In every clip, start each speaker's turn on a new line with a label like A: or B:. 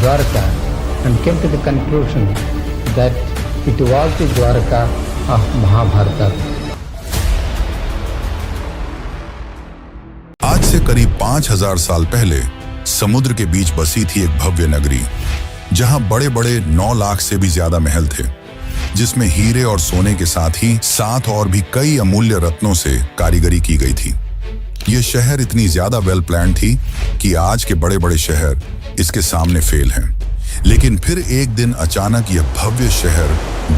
A: Dwarka and came to the conclusion that it was the Dwarka of Mahabharata.
B: आज से करीब 5000 साल पहले समुद्र के बीच बसी थी एक भव्य नगरी, जहां बड़े बड़े 9 लाख से भी ज्यादा महल थे, जिसमें हीरे और सोने के साथ ही 7 और भी कई अमूल्य रत्नों से कारीगरी की गई थी। यह शहर इतनी ज्यादा वेल प्लान थी कि आज के बड़े बड़े शहर इसके सामने फेल हैं। लेकिन फिर एक दिन अचानक यह भव्य शहर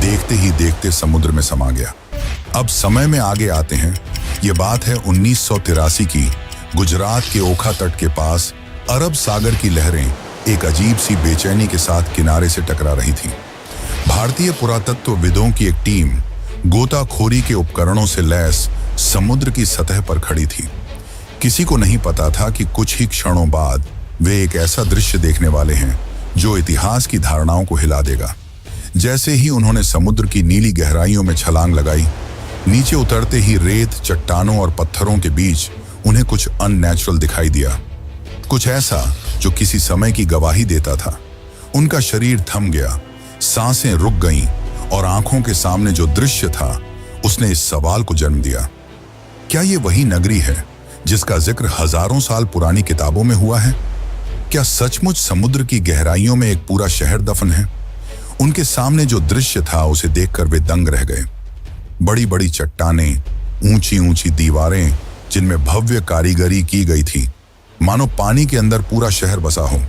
B: देखते ही देखते समुद्र में समा गया। अब समय में आगे आते हैं। यह बात है 1983 की। गुजरात के ओखा तट के पास अरब सागर की लहरें एक अजीब सी बेचैनी के साथ किनारे से टकरा रही थी। भारतीय पुरातत्वविदों की एक टीम गोताखोरी के उपकरणों से लैस समुद्र की सतह पर खड़ी थी। किसी को नहीं पता था कि कुछ ही क्षणों बाद वे एक ऐसा दृश्य देखने वाले हैं जो इतिहास की धारणाओं को हिला देगा। जैसे ही उन्होंने समुद्र की नीली गहराइयों में छलांग लगाई, नीचे उतरते ही रेत, चट्टानों और पत्थरों के बीच उन्हें कुछ अननेचुरल दिखाई दिया, कुछ ऐसा जो किसी समय की गवाही देता था। उनका शरीर थम गया, सांसें रुक गईं और आंखों के सामने जो दृश्य था उसने इस सवाल को जन्म दिया, क्या ये वही नगरी है जिसका जिक्र हजारों साल पुरानी किताबों में हुआ है? क्या सचमुच समुद्र की गहराइयों में एक पूरा शहर दफन है? उनके सामने जो दृश्य था उसे देखकर वे दंग रह गए। बड़ी बड़ी चट्टानें, ऊंची ऊंची दीवारें जिनमें भव्य कारीगरी की गई थी, मानो पानी के अंदर पूरा शहर बसा हो।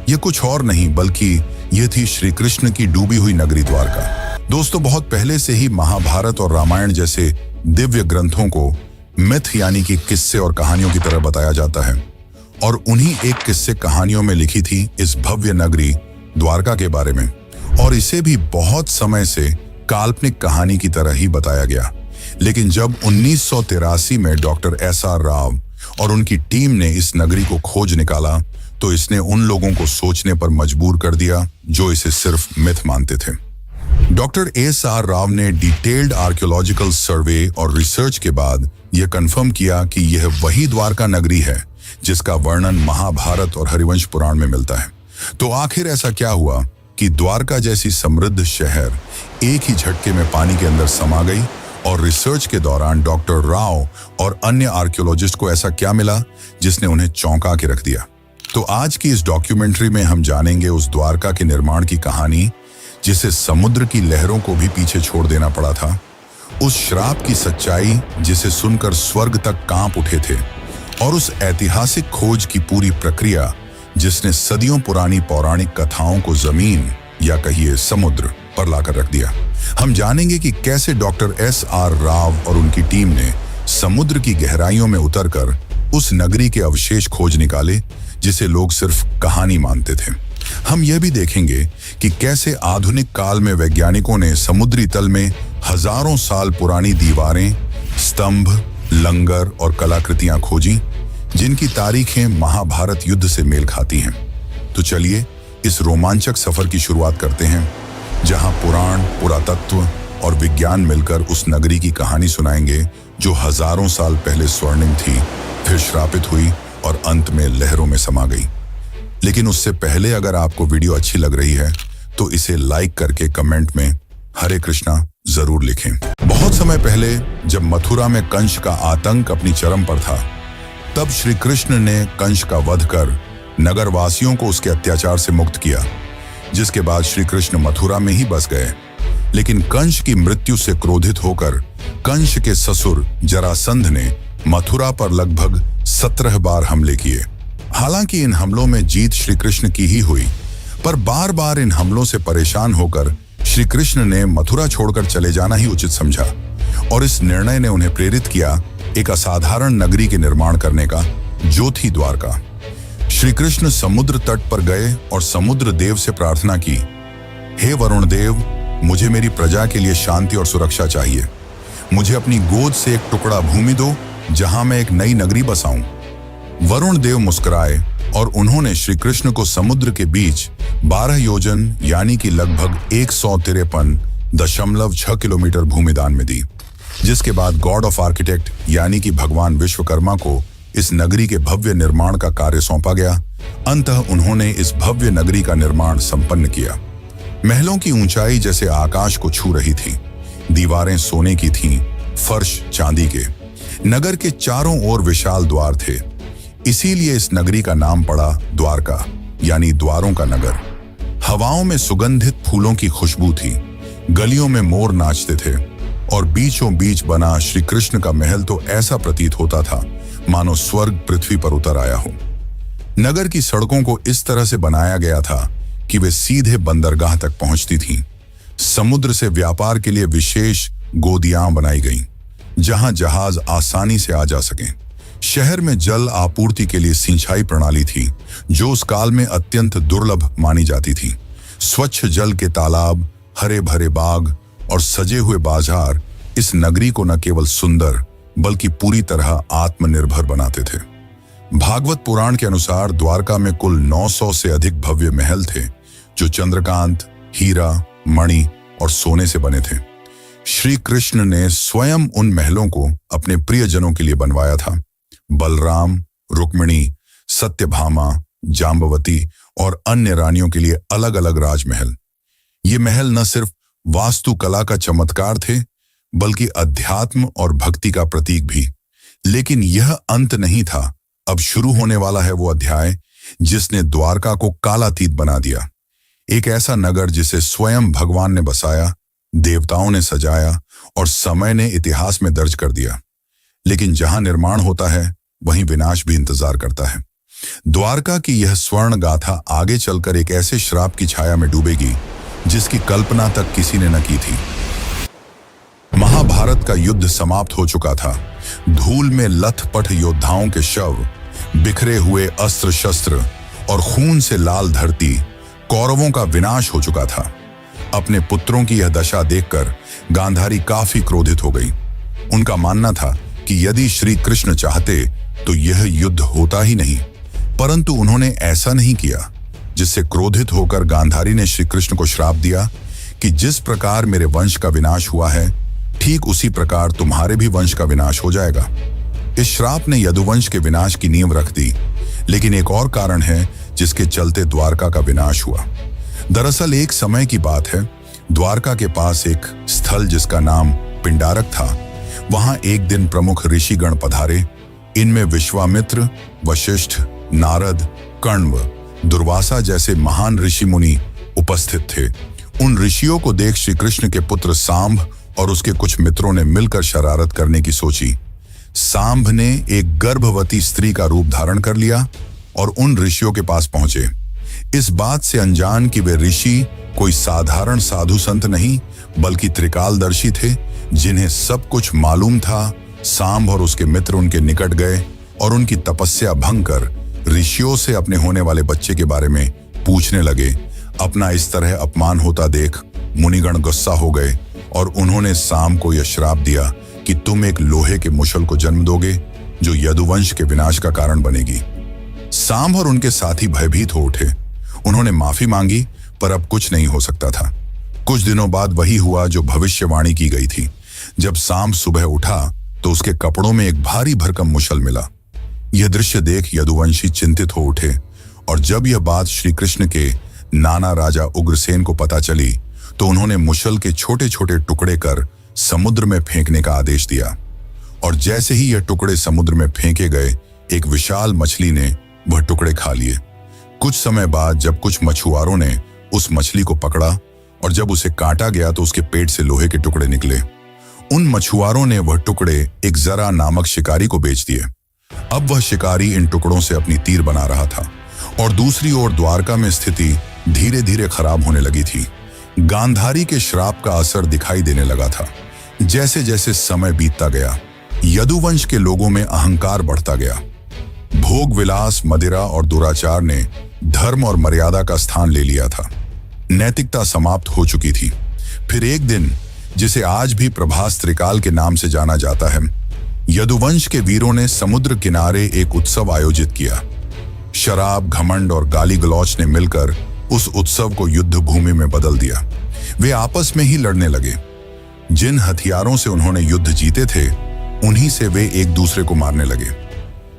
B: यह कुछ और नहीं बल्कि यह थी श्री कृष्ण की डूबी हुई नगरी द्वारका। दोस्तों, बहुत पहले से ही महाभारत और रामायण जैसे दिव्य ग्रंथों को मिथ यानी कि किस्से और कहानियों की तरह बताया जाता है, और उन्हीं एक किस्से कहानियों में लिखी थी इस भव्य नगरी द्वारका के बारे में, और इसे भी बहुत समय से काल्पनिक कहानी की तरह ही बताया गया। लेकिन जब 1983 में डॉक्टर SR राव और उनकी टीम ने इस नगरी को खोज निकाला, तो इसने उन लोगों को सोचने पर मजबूर कर दिया जो इसे सिर्फ मिथ मानते थे। डॉक्टर SR राव ने डिटेल्ड आर्कियोलॉजिकल सर्वे और रिसर्च के बाद यह कंफर्म किया कि यह वही द्वारका नगरी है जिसका वर्णन महाभारत और हरिवंश पुराण में मिलता है। तो आखिर ऐसा क्या हुआ कि द्वारका जैसी समृद्ध शहर एक ही झटके में पानी के अंदर समा गई, और रिसर्च के दौरान डॉक्टर राव और अन्य आर्कियोलॉजिस्ट को ऐसा क्या मिला जिसने उन्हें चौंका के रख दिया? तो आज की इस डॉक्यूमेंट्री में हम जानेंगे उस द्वारका के निर्माण की कहानी जिसे समुद्र की लहरों को भी पीछे छोड़ देना पड़ा था, उस श्राप की सच्चाई जिसे सुनकर स्वर्ग तक कांप उठे थे, और उस ऐतिहासिक खोज की पूरी प्रक्रिया जिसने सदियों पुरानी पौराणिक कथाओं को जमीन या कहिए समुद्र पर लाकर रख दिया। हम जानेंगे कि कैसे डॉक्टर SR राव और उनकी टीम ने समुद्र की गहराइयों में उतरकर उस नगरी के अवशेष खोज निकाले जिसे लोग सिर्फ कहानी मानते थे। हम यह भी देखेंगे कि कैसे आधुनिक काल में वैज्ञानिकों ने समुद्री तल में हजारों साल पुरानी दीवारें, स्तंभ, लंगर और कलाकृतियां खोजी जिनकी तारीखें महाभारत युद्ध से मेल खाती हैं। तो चलिए इस रोमांचक सफर की शुरुआत करते हैं, जहां पुराण, पुरातत्व और विज्ञान मिलकर उस नगरी की कहानी सुनाएंगे जो हजारों साल पहले स्वर्णिम थी, फिर श्रापित हुई और अंत में लहरों में समा गई। लेकिन उससे पहले अगर आपको वीडियो अच्छी लग रही है तो इसे लाइक करके कमेंट में हरे कृष्णा जरूर लिखें। बहुत समय पहले जब मथुरा में कंस का आतंक अपनी चरम पर था, तब श्री कृष्ण ने कंस का वध कर नगरवासियों को उसके अत्याचार से मुक्त किया, जिसके बाद श्री कृष्ण मथुरा में ही बस गए। लेकिन कंस की मृत्यु से क्रोधित होकर कंस के ससुर जरासंध ने मथुरा पर लगभग 17 बार हमले किए। हालांकि इन हमलों में जीत श्री कृष्ण की ही हुई, पर बार बार इन हमलों से परेशान होकर श्री कृष्ण ने मथुरा छोड़कर चले जाना ही उचित समझा, और इस निर्णय ने उन्हें प्रेरित किया एक असाधारण नगरी के निर्माण करने का, जो थी द्वारका। श्री कृष्ण समुद्र तट पर गए और समुद्र देव से प्रार्थना की, हे वरुण देव, मुझे मेरी प्रजा के लिए शांति और सुरक्षा चाहिए। मुझे अपनी गोद से एक टुकड़ा भूमि दो जहां मैं एक नई नगरी बसाऊं। वरुण देव मुस्कुराए और उन्होंने श्री कृष्ण को समुद्र के बीच 12 योजन यानी कि लगभग 153.6 किलोमीटर भूमि दान में दी, जिसके बाद गॉड ऑफ आर्किटेक्ट यानी कि भगवान विश्वकर्मा को इस नगरी के भव्य निर्माण का कार्य सौंपा गया, अंततः उन्होंने इस भव्य नगरी का निर्माण संपन्न किया। महलों की ऊंचाई जैसे आकाश को छू रही थी, दीवारें सोने की थीं, फर्श चांदी के। नगर के चारों ओर विशाल द्वार थे, इसीलिए इस नगरी का नाम पड़ा द्वारका, यानी द्वारों का नगर। हवाओं में सुगंधित फूलों की खुशबू थी, गलियों में मोर नाचते थे और बीचों बीच बना श्री कृष्ण का महल तो ऐसा प्रतीत होता था मानो स्वर्ग पृथ्वी पर उतर आया हो। नगर की सड़कों को इस तरह से बनाया गया था कि वे सीधे बंदरगाह तक पहुंचती थीं। समुद्र से व्यापार के लिए विशेष गोदियां बनाई गईं, जहां जहाज आसानी से आ जा सकें। शहर में जल आपूर्ति के लिए सिंचाई प्रणाली थी, जो उस काल में अत्यंत दुर्लभ मानी जाती थी। स्वच्छ जल के तालाब, हरे भरे बाग और सजे हुए बाजार इस नगरी को न केवल सुंदर बल्कि पूरी तरह आत्मनिर्भर बनाते थे। भागवत पुराण के अनुसार द्वारका में कुल 900 से अधिक भव्य महल थे, जो चंद्रकांत, हीरा, मणि और सोने से बने थे। श्री कृष्ण ने स्वयं उन महलों को अपने प्रियजनों के लिए बनवाया था। बलराम, रुक्मिणी, सत्यभामा, जाम्बवती और अन्य रानियों के लिए अलग अलग राजमहल। ये महल न सिर्फ वास्तुकला का चमत्कार थे, बल्कि अध्यात्म और भक्ति का प्रतीक भी। लेकिन यह अंत नहीं था। अब शुरू होने वाला है वो अध्याय जिसने द्वारका को कालातीत बना दिया। एक ऐसा नगर जिसे स्वयं भगवान ने बसाया, देवताओं ने सजाया और समय ने इतिहास में दर्ज कर दिया। लेकिन जहां निर्माण होता है, वहीं विनाश भी इंतजार करता है। द्वारका की यह स्वर्ण गाथा आगे चलकर एक ऐसे श्राप की छाया में डूबेगी जिसकी कल्पना तक किसी ने न की थी। महाभारत का युद्ध समाप्त हो चुका था। धूल में लथपथ योद्धाओं के शव, बिखरे हुए अस्त्र शस्त्र और खून से लाल धरती, कौरवों का विनाश हो चुका था। अपने पुत्रों की यह दशा देखकर गांधारी काफी क्रोधित हो गई। उनका मानना था कि यदि श्री कृष्ण चाहते तो यह युद्ध होता ही नहीं, परंतु उन्होंने ऐसा नहीं किया, जिससे क्रोधित होकर गांधारी ने श्री कृष्ण को श्राप दिया कि जिस प्रकार मेरे वंश का विनाश हुआ है, ठीक उसी प्रकार तुम्हारे भी वंश का विनाश हो जाएगा। इस श्राप ने यदुवंश के विनाश की नींव रख दी। लेकिन एक और कारण है जिसके चलते द्वारका का विनाश हुआ। दरअसल एक समय की बात है, द्वारका के पास एक स्थल जिसका नाम पिंडारक था, वहां एक दिन प्रमुख ऋषिगण पधारे। इनमें विश्वामित्र, वशिष्ठ, नारद, कण्व, दुर्वासा जैसे महान ऋषि मुनि उपस्थित थे। उन ऋषियों को देख श्री कृष्ण के पुत्र सांब और उसके कुछ मित्रों ने मिलकर शरारत करने की सोची। सांब ने एक गर्भवती स्त्री का रूप धारण कर लिया और उन ऋषियों के पास पहुंचे। इस बात से अनजान कि वे ऋषि कोई साधारण साधु संत नहीं, बल्कि त्रिकालदर्शी थे, जिन्हें सब कुछ मालूम था। सांब और उसके मित्र उनके निकट गए और उनकी तपस्या भंग कर ऋषियों से अपने होने वाले बच्चे के बारे में पूछने लगे। अपना इस तरह अपमान होता देख मुनिगण गुस्सा हो गए और उन्होंने सांब को यह श्राप दिया कि तुम एक लोहे के मुशल को जन्म दोगे, जो यदुवंश के विनाश का कारण बनेगी। सांब और उनके साथी भयभीत हो उठे। उन्होंने माफी मांगी, पर अब कुछ नहीं हो सकता था। कुछ दिनों बाद वही हुआ जो भविष्यवाणी की गई थी। जब सांब सुबह उठा तो उसके कपड़ों में एक भारी भरकम मुशल मिला। यह दृश्य देख यदुवंशी चिंतित हो उठे और जब यह बात श्री कृष्ण के नाना राजा उग्रसेन को पता चली तो उन्होंने मुशल के छोटे छोटे टुकड़े कर समुद्र में फेंकने का आदेश दिया। और जैसे ही यह टुकड़े समुद्र में फेंके गए, एक विशाल मछली ने वह टुकड़े खा लिए। कुछ समय बाद जब कुछ मछुआरों ने उस मछली को पकड़ा और जब उसे काटा गया तो उसके पेट से लोहे के टुकड़े निकले। उन मछुआरों ने वह टुकड़े एक जरा नामक शिकारी को बेच दिए। अब वह शिकारी इन टुकड़ों से अपनी तीर बना रहा था और दूसरी ओर द्वारका में स्थिति धीरे धीरे खराब होने लगी थी। गांधारी के श्राप का असर दिखाई देने लगा था। जैसे जैसे समय बीतता गया, यदुवंश के लोगों में अहंकार बढ़ता गया। भोग विलास, मदिरा और दुराचार ने धर्म और मर्यादा का स्थान ले लिया था। नैतिकता समाप्त हो चुकी थी। फिर एक दिन, जिसे आज भी प्रभास त्रिकाल के नाम से जाना जाता है, यदुवंश के वीरों ने समुद्र किनारे एक उत्सव आयोजित किया। शराब, घमंड और गाली गलौच ने मिलकर उस उत्सव को युद्ध भूमि में बदल दिया। वे आपस में ही लड़ने लगे। जिन हथियारों से उन्होंने युद्ध जीते थे, उन्हीं से वे एक दूसरे को मारने लगे।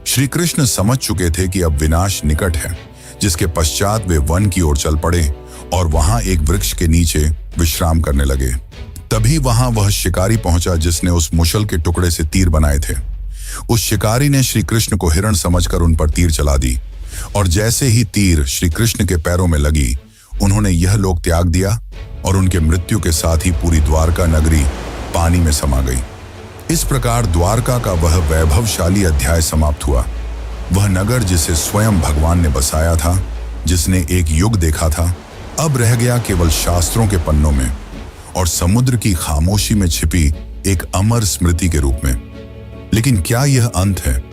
B: श्री कृष्ण समझ चुके थे कि अब विनाश निकट है, जिसके पश्चात वे वन की ओर चल पड़े और वहां एक वृक्ष के नीचे विश्राम करने लगे। तभी वहां वह शिकारी पहुंचा जिसने उस मुशल के टुकड़े से तीर बनाए थे। उस शिकारी ने श्री कृष्ण को हिरण समझकर उन पर तीर चला दी और जैसे ही तीर श्री कृष्ण के पैरों में लगी, उन्होंने यह लोक त्याग दिया और उनके मृत्यु के साथ ही पूरी द्वारका नगरी पानी में समा गई। इस प्रकार द्वारका का वह वैभवशाली अध्याय समाप्त हुआ। वह नगर जिसे स्वयं भगवान ने बसाया था, जिसने एक युग देखा था, अब रह गया केवल शास्त्रों के पन्नों में और समुद्र की खामोशी में छिपी एक अमर स्मृति के रूप में। लेकिन क्या यह अंत है?